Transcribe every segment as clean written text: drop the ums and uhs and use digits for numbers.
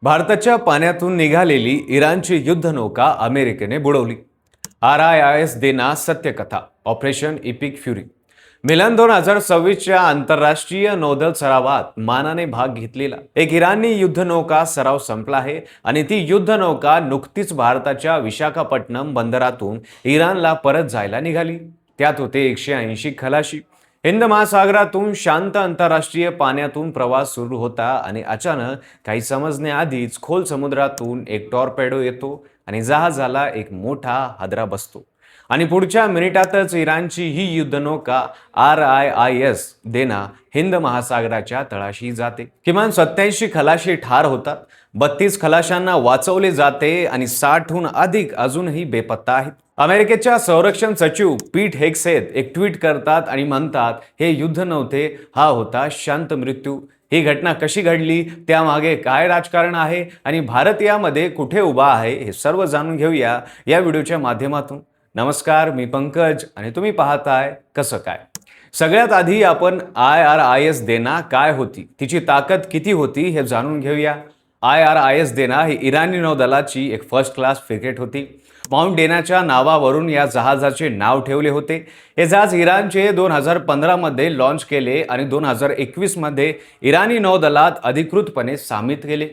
भारताच्या पाण्यातून निघालेली इराणची युद्धनौका अमेरिकेने बुडवली. RIS देना सत्यकथा ऑपरेशन इपिक फ्युरी. मिलन 2026च्या आंतरराष्ट्रीय नौदल सरावात मानाने भाग घेतलेला एक इराणी युद्धनौका सराव संपला आहे आणि ती युद्धनौका नुकतीच भारताच्या विशाखापट्टणम बंदरातून इराणला परत जायला निघाली. त्यात होते 180 खलाशी. हिंद महासागरातून शांत आंतरराष्ट्रीय पाण्यातून प्रवास सुरू होता आणि अचानक काही समजण्याआधीच खोल समुद्रातून एक टॉर्पेडो येतो आणि जहाजाला एक मोठा हादरा बसतो आणि पुढच्या मिनिटातच इराणची ही युद्धनौका RIS देना हिंद महासागराच्या तळाशी जाते. किमान 87 खलाशी ठार होतात, 32 खलाशांना वाचवले जाते आणि 60हून अधिक अजूनही बेपत्ता आहेत. अमेरिकेच्या संरक्षण सचिव पीट हेग्सेथ एक ट्विट करतात आणि म्हणतात, हे युद्ध नव्हते, हा होता शांत मृत्यू. ही घटना कशी घडली, त्यामागे काय राजकारण आहे आणि भारत यामध्ये कुठे उभा आहे, हे सर्व जाणून घेऊया या व्हिडिओच्या माध्यमातून. नमस्कार, मी पंकज आणि तुम्ही पाहताय कसं काय. सगळ्यात आधी आपण RIS देना काय होती, तिची ताकद किती होती हे जाणून घेऊया. RIS देना ही इराणी नौदलाची एक फर्स्ट क्लास फ्रिगेट होती. माउंट डेनाच्या नावावरून या जहाजाचे नाव ठेवले होते. हे जहाज इराणचे 2015 मध्ये लॉन्च केले आणि 2021 मध्ये इराणी नौदलात अधिकृतपणे सामील केले.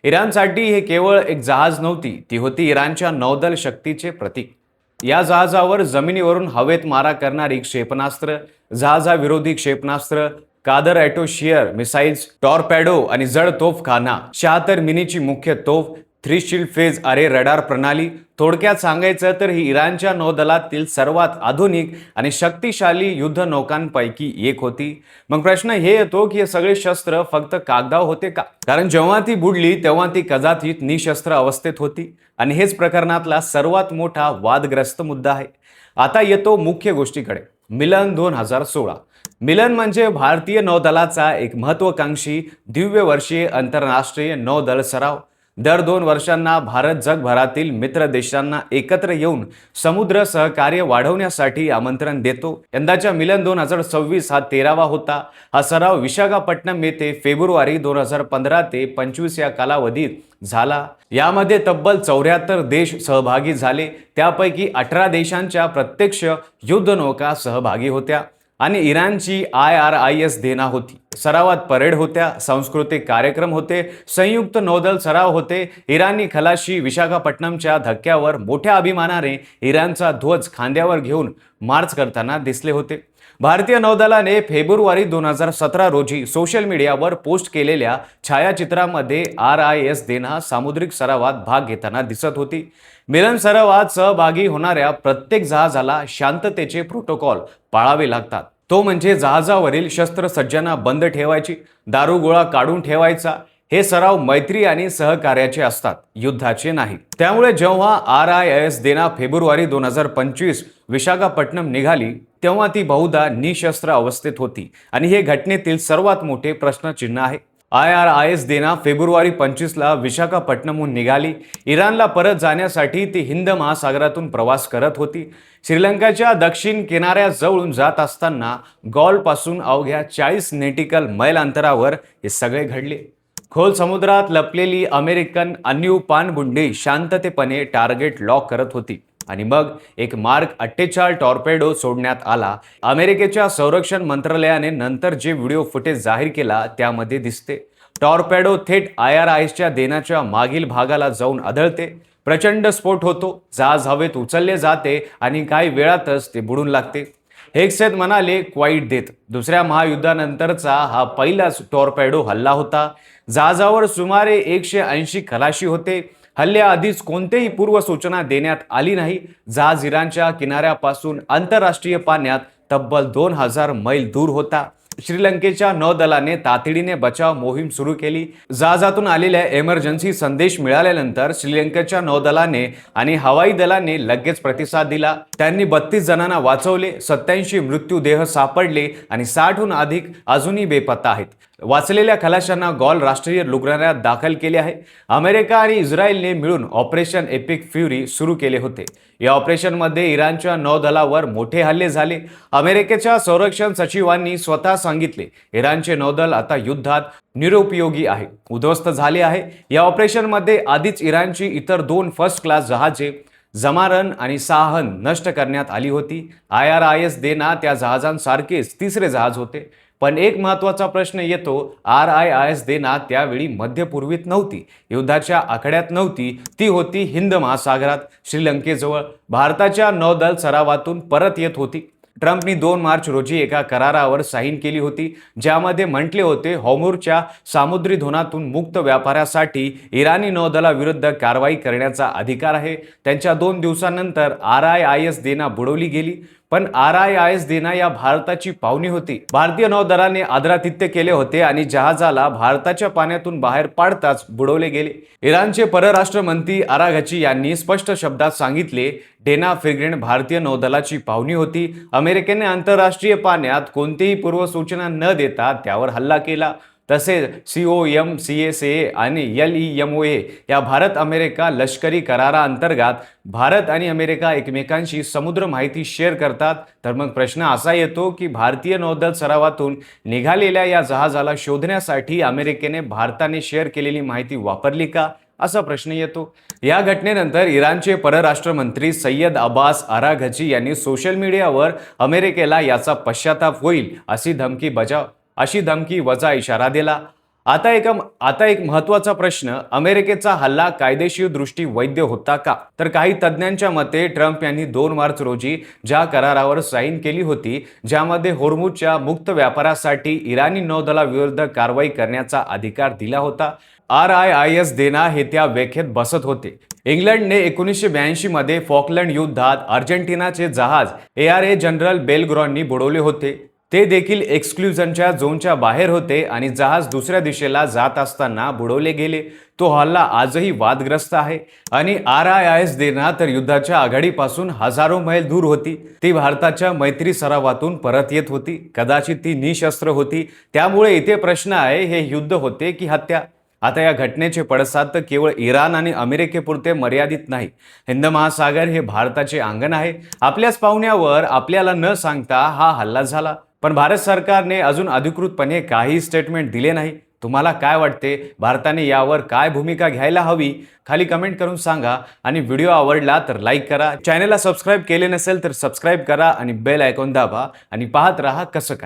इराणसाठी हे केवळ एक जहाज नव्हती, ती होती इराणच्या नौदल शक्तीचे प्रतीक. या जहाजावर जमिनीवरून हवेत मारा करणारी क्षेपणास्त्र, जहाजाविरोधी क्षेपणास्त्र, कादर ॲटोशियर मिसाईल्स, टॉर्पेडो आणि जड तोफखाना, 76 मिनीची मुख्य तोफ, 3 शील्ड फेज अरे रडार प्रणाली. थोडक्यात सांगायचं तर ही इराणच्या नौदलातील सर्वात आधुनिक आणि शक्तिशाली युद्धनौकांपैकी एक होती. मग प्रश्न हे येतो की हे सगळे शस्त्र फक्त कागदावर होते का? कारण जेव्हा ती बुडली तेव्हा ती कदाचित निशस्त्र अवस्थेत होती आणि हेच प्रकरणातला सर्वात मोठा वादग्रस्त मुद्दा आहे. आता येतो मुख्य गोष्टीकडे. मिलन 2016. मिलन म्हणजे भारतीय नौदलाचा एक महत्त्वाकांक्षी दिव्यवर्षीय आंतरराष्ट्रीय नौदल सराव. दर 2 वर्षांना भारत जगभरातील मित्र देशांना एकत्र येऊन समुद्र सहकार्य वाढवण्यासाठी आमंत्रण देतो. यंदाच्या मिलन 2026 हा 13वा होता. हा सराव विशाखापट्टणम येथे फेब्रुवारी 2015 ते 25 या कालावधीत झाला. यामध्ये तब्बल 74 देश सहभागी झाले. त्यापैकी 18 देशांच्या प्रत्यक्ष युद्धनौका सहभागी होत्या आणि इराणची RIS देना होती. सरावात परेड होत्या, सांस्कृतिक कार्यक्रम होते, संयुक्त नौदल सराव होते. इराणी खलाशी विशाखापट्टणमच्या धक्क्यावर मोठ्या अभिमानाने इराणचा ध्वज खांद्यावर घेऊन मार्च करताना दिसले होते. भारतीय नौदलाने फेब्रुवारी 2017 रोजी सोशल मीडियावर पोस्ट केलेल्या छायाचित्रामध्ये RIS देना सामुद्रिक सरावात भाग घेताना दिसत होती. मिलन सरावात सहभागी होणाऱ्या प्रत्येक जहाजाला शांततेचे प्रोटोकॉल पाळावे लागतात. तो म्हणजे जहाजावरील शस्त्रसज्जना बंद ठेवायची, दारुगोळा काढून ठेवायचा. हे सराव मैत्री आणि सहकार्याचे असतात, युद्धाचे नाही. त्यामुळे जेव्हा RIS देना फेब्रुवारी 2025 विशाखापट्टणम निघाली तेव्हा ती बहुधा निशस्त्र अवस्थेत होती आणि हे घटनेतील सर्वात मोठे प्रश्नचिन्ह आहे. RIS देना फेब्रुवारी 25ला विशाखापट्टणमहून निघाली. इराणला परत जाण्यासाठी ती हिंद महासागरातून प्रवास करत होती. श्रीलंकाच्या दक्षिण किनाऱ्याजवळून जात असताना गॉलपासून अवघ्या 40 नॉटिकल मैल अंतरावर हे सगळे घडले. खोल समुद्रात लपलेली अमेरिकन अन्यू पाणबुंडी शांततेपणे टार्गेट लॉक करत होती आणि मग एक मार्क 48 टॉर्पेडो सोडण्यात आला. अमेरिकेच्या संरक्षण मंत्रालयाने नंतर जे व्हिडिओ फुटेज जाहीर केला त्यामध्ये दिसते. टॉर्पेडो थेट RISच्या देनाच्या मागील भागाला जाऊन आदळते. प्रचंड स्फोट होतो, जहाज हवेत उचलले जाते आणि काही वेळातच ते बुडून लागते. हेग्सेथ म्हणाले क्वाईट देत, दुसऱ्या महायुद्धानंतरचा हा पहिलाच टॉर्पेडो हल्ला होता. जहाजावर सुमारे 180 खलाशी होते. हल्ल्याआधीच कोणतेही पूर्वसूचना देण्यात आली नाही. जहाज इराणच्या किनाऱ्यापासून आंतरराष्ट्रीय पाण्यात तब्बल 2000 मैल दूर होता. श्रीलंकेच्या नौदलाने तातडीने बचाव मोहीम सुरू केली. जहाजातून आलेल्या इमर्जन्सी संदेश मिळाल्यानंतर श्रीलंकेच्या नौदलाने आणि हवाई दलाने लगेच प्रतिसाद दिला. त्यांनी 32 जणांना वाचवले, 87 मृत्यूदेह सापडले आणि 60हून अधिक अजूनही बेपत्ता आहेत. वाचलेल्या खलाशांना गॉल राष्ट्रीय रुग्णालयात दाखल केले आहे. अमेरिका आणि इस्रायलने मिळून ऑपरेशन एपिक फ्युरी सुरू केले होते. या ऑपरेशनमध्ये इराणच्या नौदलावर मोठे हल्ले झाले. अमेरिकेच्या संरक्षण सचिवांनी स्वतः सांगितले, इराणचे नौदल आता युद्धात निरुपयोगी आहे, उद्ध्वस्त झाले आहे. या ऑपरेशनमध्ये आधीच इराणची इतर 2 फर्स्ट क्लास जहाजे जमारन आणि साहन नष्ट करण्यात आली होती. IRIS देना त्या जहाजांसारखेच तिसरे जहाज होते. पण एक महत्त्वाचा प्रश्न येतो, RIS देना त्यावेळी मध्य पूर्वेत नव्हती, युद्धाच्या आखाड्यात नव्हती, ती होती हिंद महासागरात श्रीलंकेजवळ भारताच्या नौदल सरावातून परत येत होती. ट्रम्पनी 2 मार्च रोजी एका करारावर साईन केली होती, ज्यामध्ये म्हटले होते हॉर्मुझच्या सामुद्री धोरणातून मुक्त व्यापारासाठी इराणी नौदलाविरुद्ध कारवाई करण्याचा अधिकार आहे. त्यांच्या 2 दिवसांनंतर RIS देना बुडवली गेली. पण RIS देना या भारताची पाहुणी होती. भारतीय नौदलाने आदरातिथ्य केले होते आणि जहाजाला भारताच्या पाण्यातून बाहेर पाडताच बुडवले गेले. इराणचे परराष्ट्र मंत्री आराघची यांनी स्पष्ट शब्दात सांगितले, डेना फ्रिगेट भारतीय नौदलाची पाहुणी होती. अमेरिकेने आंतरराष्ट्रीय पाण्यात कोणतीही पूर्वसूचना न देता त्यावर हल्ला केला. तसेच COMCSA आणि LEMOA या भारत अमेरिका लष्करी कराराअंतर्गत भारत आणि अमेरिका एकमेकांशी समुद्र माहिती शेअर करतात. तर मग प्रश्न असा येतो की भारतीय नौदल सरावातून निघालेल्या या जहाजाला शोधण्यासाठी अमेरिकेने भारताने शेअर केलेली माहिती वापरली का, असा प्रश्न येतो. या घटनेनंतर इराणचे परराष्ट्र मंत्री सय्यद अब्बास आराघची यांनी सोशल मीडियावर अमेरिकेला याचा पश्चाताप होईल अशी धमकी वजा इशारा दिला. आता एक महत्त्वाचा प्रश्न, अमेरिकेचा हल्ला कायदेशीर दृष्टी वैध होता का? तर काही तज्ज्ञांच्या मते ट्रम्प यांनी 2 मार्च रोजी ज्या करारावर साईन केली होती, ज्यामध्ये हॉर्मुझच्या मुक्त व्यापारासाठी इराणी नौदलाविरुद्ध कारवाई करण्याचा अधिकार दिला होता, RIS देना हे त्या व्याख्येत बसत होते. इंग्लंडने 1982 मध्ये फॉकलंड युद्धात अर्जेंटिनाचे जहाज ARA जनरल बेलग्रॉननी बुडवले होते. ते देखील एक्सक्लुजनच्या झोनच्या बाहेर होते आणि जहाज दुसऱ्या दिशेला जात असताना बुडवले गेले. तो हल्ला आजही वादग्रस्त आहे. आणि RIS देना तर युद्धाच्या आघाडीपासून हजारो मैल दूर होती. ती भारताच्या मैत्री सरावातून परत येत होती. कदाचित ती निशस्त्र होती. त्यामुळे इथे प्रश्न आहे, हे युद्ध होते की हत्या? आता या घटनेचे पडसाद तर केवळ इराण आणि अमेरिकेपुरते मर्यादित नाही. हिंद महासागर हे भारताचे अंगण आहे. आपल्याच पाहुण्यावर आपल्याला न सांगता हा हल्ला झाला. पण भारत सरकारने अजून अधिकृतपणे काही स्टेटमेंट दिले नाही. तुम्हाला काय वाटते, भारताने यावर काय भूमिका घ्यायला हवी? खाली कमेंट करून सांगा. आणि व्हिडिओ आवडला तर लाईक करा. चॅनलला सबस्क्राईब केले नसेल तर सबस्क्राईब करा आणि बेल आयकॉन दाबा आणि पाहत रहा कसं काय.